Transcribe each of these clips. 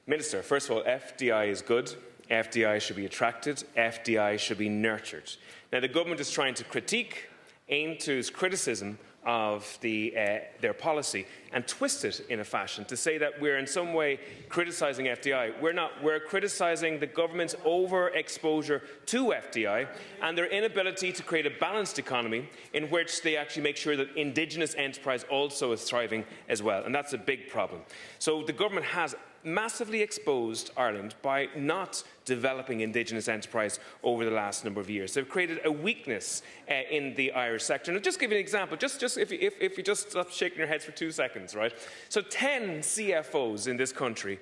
Minister, first of all, FDI is good. FDI should be attracted. FDI should be nurtured. Now, the government is trying to critique AIM2's criticism of their policy and twist it in a fashion to say that we're in some way criticising FDI. We're not. We're criticising the government's overexposure to FDI and their inability to create a balanced economy in which they actually make sure that indigenous enterprise also is thriving as well. And that's a big problem. So the government has massively exposed Ireland by not developing indigenous enterprise over the last number of years. They've created a weakness in the Irish sector. And I'll just give you an example, just if you just stop shaking your heads for 2 seconds, right? So 10 CFOs in this country,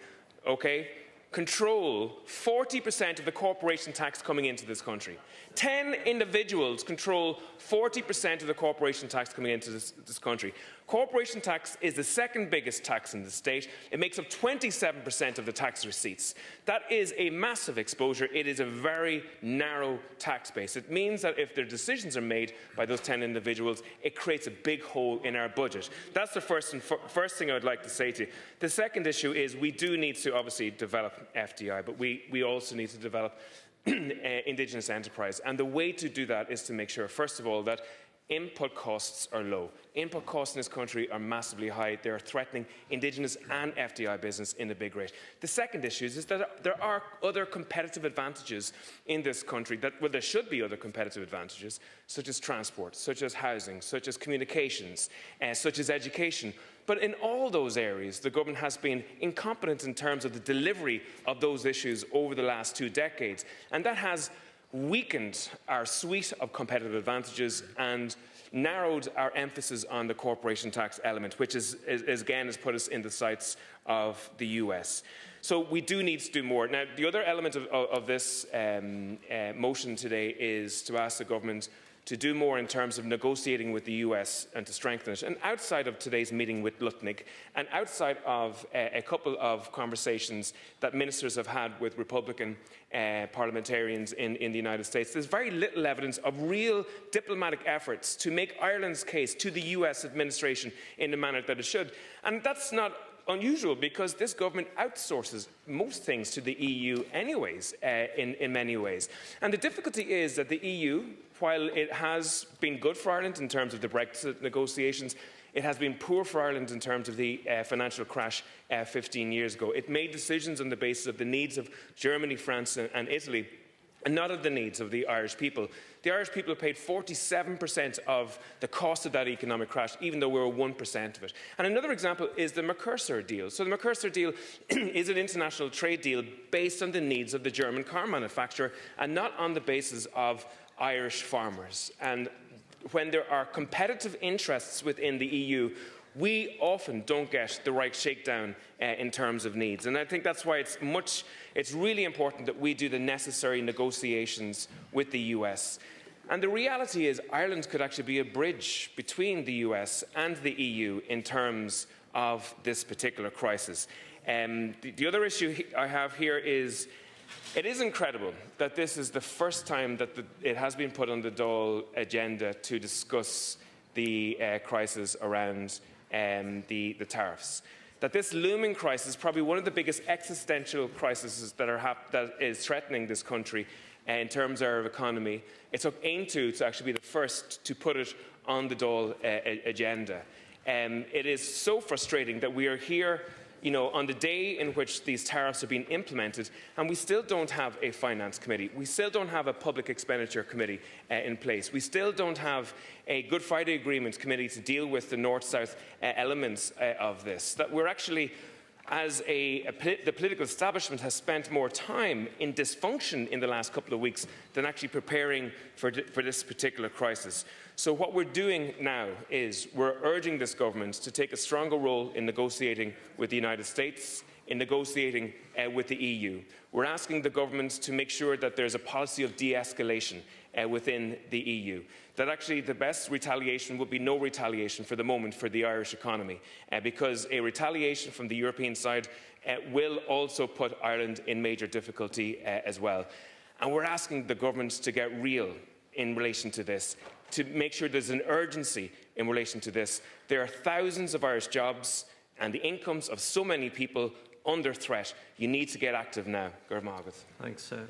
okay, control 40% of the corporation tax coming into this country. 10 individuals control 40% of the corporation tax coming into this country. Corporation tax is the second biggest tax in the state. It makes up 27% of the tax receipts. That is a massive exposure. It is a very narrow tax base. It means that if their decisions are made by those 10 individuals, it creates a big hole in our budget. That's the first thing I would like to say to you. The second issue is we do need to obviously develop FDI, but we also need to develop indigenous enterprise. And the way to do that is to make sure, first of all, that input costs are low. Input costs in this country are massively high. They are threatening indigenous and FDI business in a big rate. The second issue is that there are other competitive advantages in this country well, there should be other competitive advantages, such as transport, such as housing, such as communications, such as education. But in all those areas, the government has been incompetent in terms of the delivery of those issues over the last 2 decades. And that has weakened our suite of competitive advantages and narrowed our emphasis on the corporation tax element, which again has put us in the sights of the US. So we do need to do more. Now, the other element of this motion today is to ask the government to do more in terms of negotiating with the US and to strengthen it. And outside of today's meeting with Lutnick, and outside of a couple of conversations that ministers have had with Republican parliamentarians in the United States, there's very little evidence of real diplomatic efforts to make Ireland's case to the US administration in the manner that it should. And that's not unusual because this government outsources most things to the EU anyways, in many ways. And the difficulty is that the EU, while it has been good for Ireland in terms of the Brexit negotiations, it has been poor for Ireland in terms of the financial crash 15 years ago. It made decisions on the basis of the needs of Germany, France and Italy, and not of the needs of the Irish people. The Irish people paid 47% of the cost of that economic crash, even though we were 1% of it. And another example is the Mercosur deal. So the Mercosur deal is an international trade deal based on the needs of the German car manufacturer and not on the basis of Irish farmers. And when there are competitive interests within the EU, we often don't get the right shakedown in terms of needs. And I think that's why it's really important that we do the necessary negotiations with the US. And the reality is Ireland could actually be a bridge between the US and the EU in terms of this particular crisis. The other issue I have here is it is incredible that this is the first time that it has been put on the Dáil agenda to discuss the crisis around the tariffs. That this looming crisis is probably one of the biggest existential crises that is threatening this country in terms of our economy. It took AIM2 to actually be the first to put it on the Dáil agenda. It is so frustrating that we are here, on the day in which these tariffs are being implemented, and we still don't have a finance committee. We still don't have a public expenditure committee in place. We still don't have a Good Friday Agreement committee to deal with the north-south elements of this. That we're actually, as the political establishment has spent more time in dysfunction in the last couple of weeks than actually preparing for this particular crisis. So what we're doing now is we're urging this government to take a stronger role in negotiating with the United States, in negotiating with the EU. We're asking the government to make sure that there's a policy of de-escalation within the EU, that actually the best retaliation would be no retaliation for the moment for the Irish economy, because a retaliation from the European side will also put Ireland in major difficulty as well. And we're asking the government to get real in relation to this, to make sure there's an urgency in relation to this. There are thousands of Irish jobs and the incomes of so many people under threat. You need to get active now. Thanks.